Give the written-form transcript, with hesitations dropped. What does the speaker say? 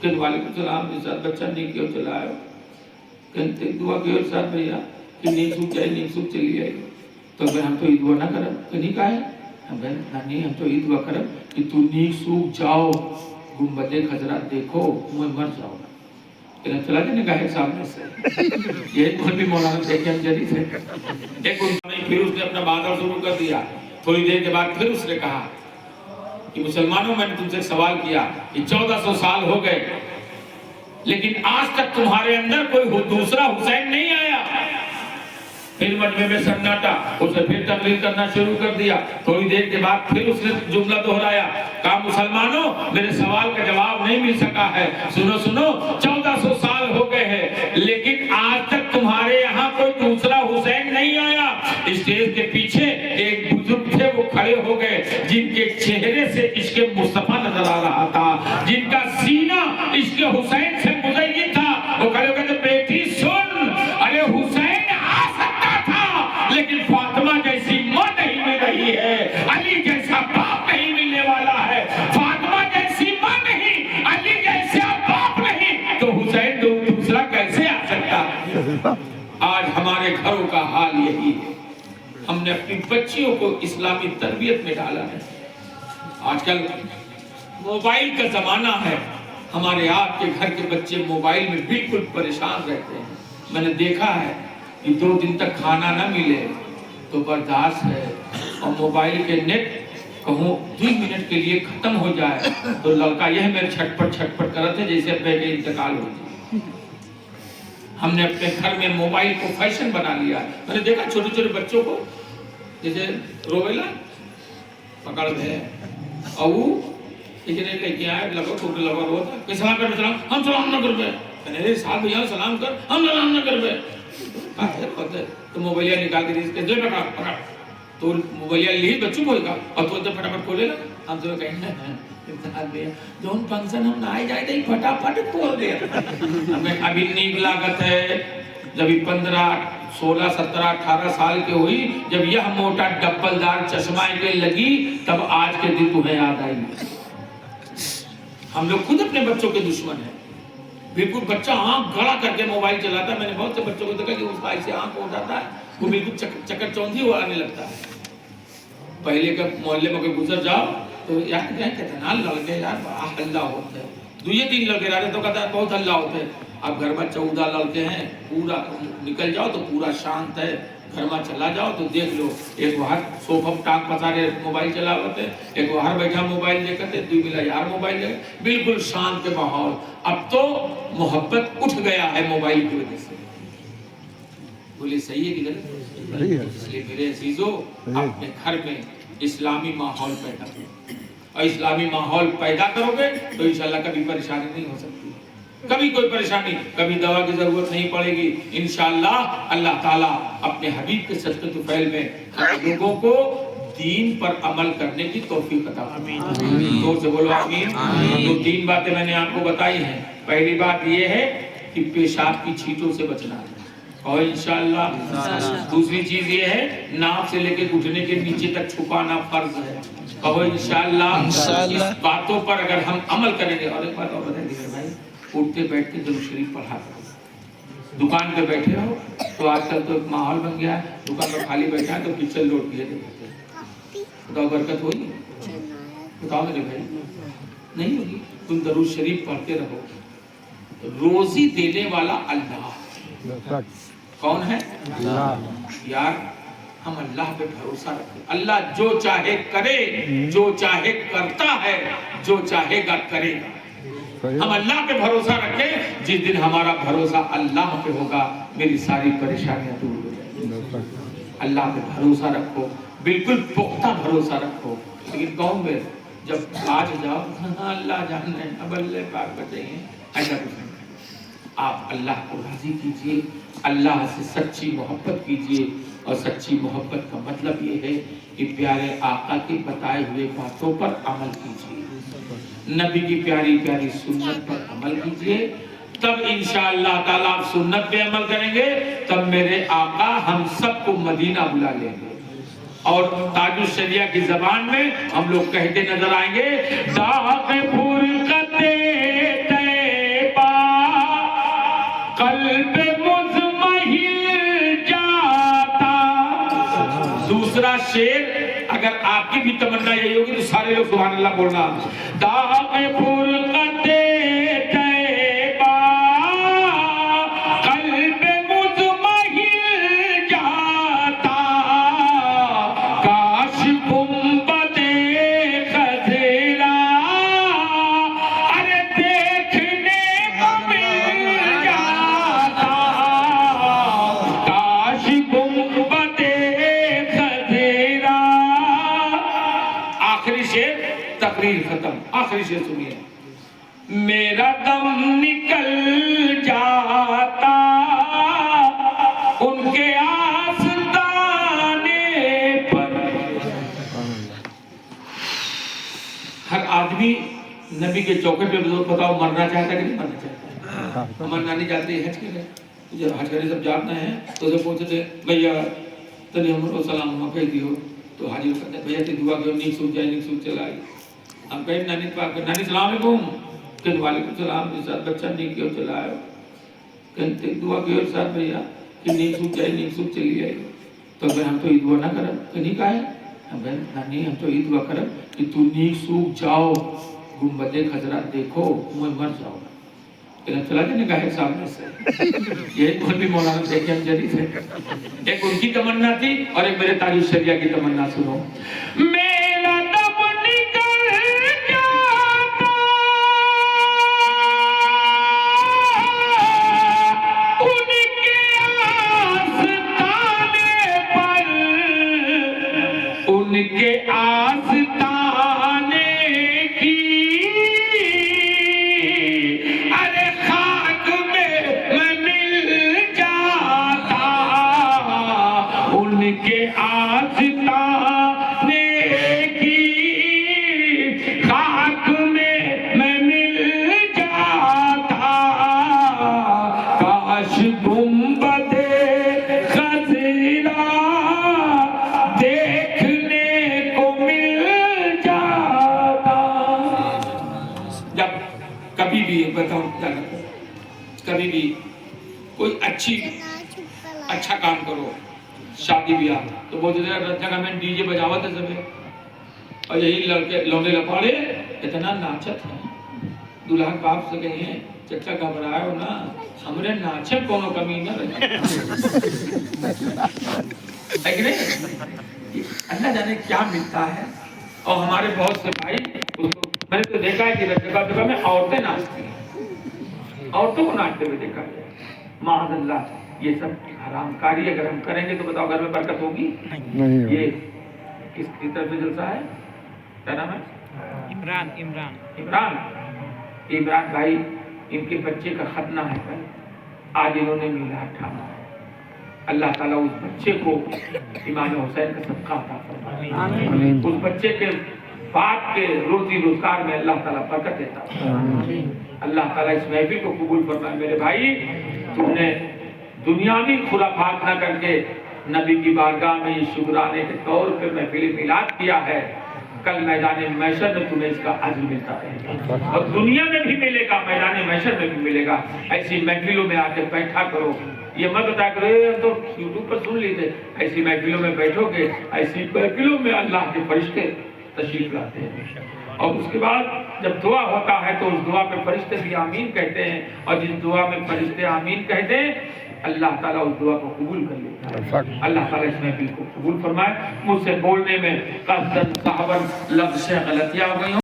کہ وعلیکم السلام جی ساتھ بچہ نہیں کیوں چلا ہے کہ دعا کیوں ساتھ بھیا کہ نیک سوکھ جائے نیک سوکھ چلی جائے تو پھر ہم تو یہ دعا نہ کریں کہ نہیں کہا ہے نہیں ہم تو یہ دعا کریں کہ تو نیک سوکھ جاؤ گنبد خضرا دیکھو میں مر جاؤ گا چلا جانے کا ہے سامنے سے یہ کون بھی مولانا دیکھے ہم جری تھے ایک پھر اس نے اپنا باتیں شروع کر دیا تھوڑی دیر کے بعد پھر اس نے کہا کہ مسلمانوں میں نے تم سے سوال کیا کہ 1400 سال ہو گئے لیکن آج تک تمہارے اندر کوئی دوسرا حسین نہیں آیا پھر مجمع میں سناٹا اس نے پھر تقریر کرنا شروع کر دیا تھوڑی دیر کے بعد پھر اس نے جملہ دہرایا کہا مسلمانوں میرے سوال کا جواب نہیں مل سکا ہے سنو 1400 سال ہو گئے ہیں لیکن آج تک تمہارے یہاں کوئی دوسرا حسین نہیں آیا اسٹیج کے پیچھے ایک بزرگ تھے وہ کھڑے ہو گئے جن کے چہرے سے عشق مصطفیٰ نظر آ رہا تھا جن کا سینہ عشق حسین سے مزین تھا وہ کھڑے ہو گئے بیٹی سن ارے حسین لیکن فاطمہ جیسی ماں نہیں مل رہی ہے علی جیسا باپ نہیں ملنے والا ہے فاطمہ جیسی ماں نہیں علی جیسا باپ نہیں تو حسین دوسرا کیسے آ سکتا ہے آج ہمارے گھروں کا حال یہی ہے ہم نے اپنی بچیوں کو اسلامی تربیت میں ڈالا ہے آج کل موبائل کا زمانہ ہے ہمارے آپ کے گھر کے بچے موبائل میں بالکل پریشان رہتے ہیں میں نے دیکھا ہے کہ 2 دن تک کھانا نہ ملے تو برداشت ہے اور موبائل کے نیٹ کہوں 2 منٹ کے لیے ختم ہو جائے تو لڑکا یہ میرے چھٹپٹ کرتے جیسے ابے کے انتقال ہو جائے ہم نے اپنے گھر میں موبائل کو فیشن بنا لیا میں نے دیکھا چھوٹے چھوٹے بچوں کو جیسے رویلا پکڑ گئے اور وہ لے کے آئے لگو چھوٹے لگا روتا کہ سلام کر سلام ہم سلام نہ کر پہ سال بھیا سلام کر ہم سلام نہ کر پہ تو موبائلیا نکال کے دے پکڑ تو موبائلیا لی بچوں کو اور تو فٹافٹ کھولے گا ہم تو کہیں جو فنکشن ہم نہ آئے جائے تھے فٹافٹ کھول دیا ہمیں ابھی نیک لاگت ہے جب 15 16 17 18 سال کے ہوئی جب یہ موٹا ڈبل دار چشمہ کے لگی تب آج کے دن تمہیں یاد آئی ہم لوگ خود اپنے بچوں کے دشمن ہیں بالکل بچہ آنکھ گڑا کر کے موبائل چلاتا ہے میں نے بہت سے بچوں کو دیکھا کہ اس کا ایسے آنکھ ہو جاتا ہے وہ بالکل چکر چوندھی ہو آنے لگتا ہے پہلے کے محلے میں گزر جاؤ تو یار کیا کہتے ہیں نا لڑکے یار ہلہ ہوتے ہیں 2-3 لڑکے رہتے تو کہتا ہے بہت ہلہ ہوتے ہیں اب گھر میں 14 لڑکے ہیں پورا نکل جاؤ تو پورا شانت ہے گھر میں چلا جاؤ تو دیکھ لو ایک باہر صوفہ ٹانگ پسارے موبائل چلا ہوتے ایک باہر بیٹھا موبائل لے کرتے 2 ملا یار موبائل لے بالکل شانت کے ماحول اب تو محبت اٹھ گیا ہے موبائل کی وجہ سے بولے صحیح ہے کہ غلط اس لیے میرے عزیزو اپنے گھر میں اسلامی ماحول پیدا کرو اور اسلامی ماحول پیدا کرو گے تو انشاءاللہ کبھی پریشانی نہیں ہو سکتی کبھی کوئی پریشانی کبھی دوا کی ضرورت نہیں پڑے گی انشاءاللہ اللہ تعالیٰ اپنے حبیب کے صدقے طفیل میں لوگوں کو دین پر عمل کرنے کی توفیق عطا فرمائے زور سے بولو آمین تو 3 باتیں میں نے آپ کو بتائی ہیں پہلی بات یہ ہے کہ پیشاب کی چھینٹوں سے بچنا ہے اور انشاءاللہ دوسری چیز یہ ہے ناک سے لے کے گھٹنے کے نیچے تک چھپانا فرض ہے اور انشاءاللہ اس باتوں پر اگر ہم عمل کریں گے اور ایک بات اور بتائیں گے بھائی اٹھتے بیٹھ کے درود شریف پڑھا کرو دکان پہ بیٹھے رہو تو آج کل تو ایک ماحول بن گیا ہے دکان پہ خالی بیٹھا ہے تو کچن لوٹ دیے خدا برکت ہوگی بتاؤ میرے بھائی نہیں ہوگی تم درود شریف پڑھتے رہو روزی دینے والا اللہ کون ہے یار ہم اللہ پہ بھروسہ رکھیں اللہ جو چاہے کرے جو چاہے کرتا ہے جو چاہے گا کرے گا ہم اللہ پہ بھروسہ رکھیں جس دن ہمارا بھروسہ اللہ پہ ہوگا میری ساری پریشانیاں دور ہو جائیں گی اللہ پہ بھروسہ رکھو بالکل پختہ بھروسہ رکھو لیکن قوم میں جب آج جاؤ اللہ جاننے اب اللہ پاک بتائیے ایسا کچھ نہیں آپ اللہ کو راضی کیجئے اللہ سے سچی محبت کیجئے اور سچی محبت کا مطلب یہ ہے کہ پیارے آقا کے بتائے ہوئے باتوں پر عمل کیجئے نبی کی پیاری پیاری سنت پر عمل کیجئے تب انشاءاللہ تعالیٰ آپ سنت پہ عمل کریں گے تب میرے آقا ہم سب کو مدینہ بلا لیں گے اور تاج الشریعہ کی زبان میں ہم لوگ کہتے نظر آئیں گے داغ فرقت شعر اگر آپ کی بھی تمنا یہی ہوگی تو سارے لوگ سبحان اللہ بولنا. داغ فرقت طیبہ قلب مضمحل جاتا، کاش گنبد خضرا ارے دیکھنے کو مل جاتا، کاش گنبد خضرا. آخری شعر تقریر ختم. آخری شعر سنیے. میرا دم نکل جاتا ان کے آستانے پر. ہر آدمی نبی کے چوکٹ پہ بتاؤ مرنا چاہتا ہے کہ نہیں مرنا چاہتا ہے؟ مرنا نہیں چاہتے حج کے لیے. جب حج کرے سب جانا ہے تو جب پہنچتے بھیا تنی ہم سلام کہہ دیو تو حاجی کہتے ہیں بھیا تی دعا کہ نیک سوچ جائے نیک سوچ چلائی. ہم کہیں نانی پاک نانی سلام علیکم کہ وعلیکم السلام جی ساتھ بچہ نیک کیوں چلائے کہتے دعا کہ ساتھ بھیا کہ نیک سوچ جائے نیک سوچ چلی آئی. تو اگر ہم تو یہ دعا نہ کریں کہ نہیں کہا ہے ہم کہیں نانی ہم تو یہ دعا کریں کہ تو نیک سوچ جاؤ گنبد خضرا دیکھو میں مر جاؤ گا. چلا جانے کا ہے سامنے سے. یہی خود بھی مولانا دیکھے ہم جری تھے. ایک ان کی تمنا تھی اور ایک میرے تاج الشریعہ کی تمنا سنو. میرا دم نکل جاتا ان کے آستانے پر، ان کے آستانے کی ارے خاک میں مل جاتا، ان کے آستانے کی خاک میں مل جاتا، کاش گنبد خضرا دیکھنے کو مل جاتا. جب کبھی بھی بتاؤ کبھی بھی کوئی اچھا کام کرو شادی بیاہ تو بہت جگہ میں ڈی جے بجاوا تھا سب اور یہی لڑکے لونڈے لپاڑے اتنا ناچت ہے. دلہا باپ سے کہیں چچا گھبرائے ہو نا ہمارے ناچے کونوں کمی نہ رہے. اللہ جانے کیا ملتا ہے. اور ہمارے بہت سے بھائی میں نے تو دیکھا ہے کہ جگہ جگہ میں عورتیں ناچتی ہیں. عورتوں کو ناچتے ہوئے دیکھا ہے. معاذ اللہ یہ سب حرام کاری اگر ہم کریں گے تو بتاؤ گھر میں برکت ہوگی؟ یہ کس کی طرف سے جلسہ ہے؟ کیا نام ہے؟ عمران بھائی ان کے بچے کا ختنہ ہے کل. آج انہوں نے میلاد ٹھانا ہے. اللہ تعالیٰ اس بچے کو امام حسین کا صدقہ عطا فرمائے. اس بچے کے باپ کے روزی روزگار میں اللہ تعالیٰ برکت دیتا ہے. اللہ تعالیٰ اس محفل کو قبول فرمائے. میرے بھائی تم نے دنیاوی خرافات نہ کر کے نبی کی بارگاہ میں شکرانے کے طور پر محفل میلاد کیا ہے. کل میدان محشر میں تمہیں اس کا اجر ملتا ہے اور دنیا میں بھی ملے گا میدان محشر میں بھی ملے گا. ایسی محفلوں میں آ کے بیٹھا کرو. یہ مت بتا کرو ہم تو یوٹیوب پر سن لیتے. ایسی محفلوں میں بیٹھو گے ایسی محفلوں میں اللہ کے فرشتے تشریف لاتے ہیں. اور اس کے بعد جب دعا ہوتا ہے تو اس دعا میں فرشتے بھی آمین کہتے ہیں اور جس دعا میں فرشتے آمین کہتے ہیں اللہ تعالیٰ اس دعا کو قبول کر لیتا ہے. اللہ تعالیٰ اس محفل کو قبول فرمائے. مجھ سے بولنے میں قصداً صحاباً لفظ سے غلطیاں ہو گئی ہوں.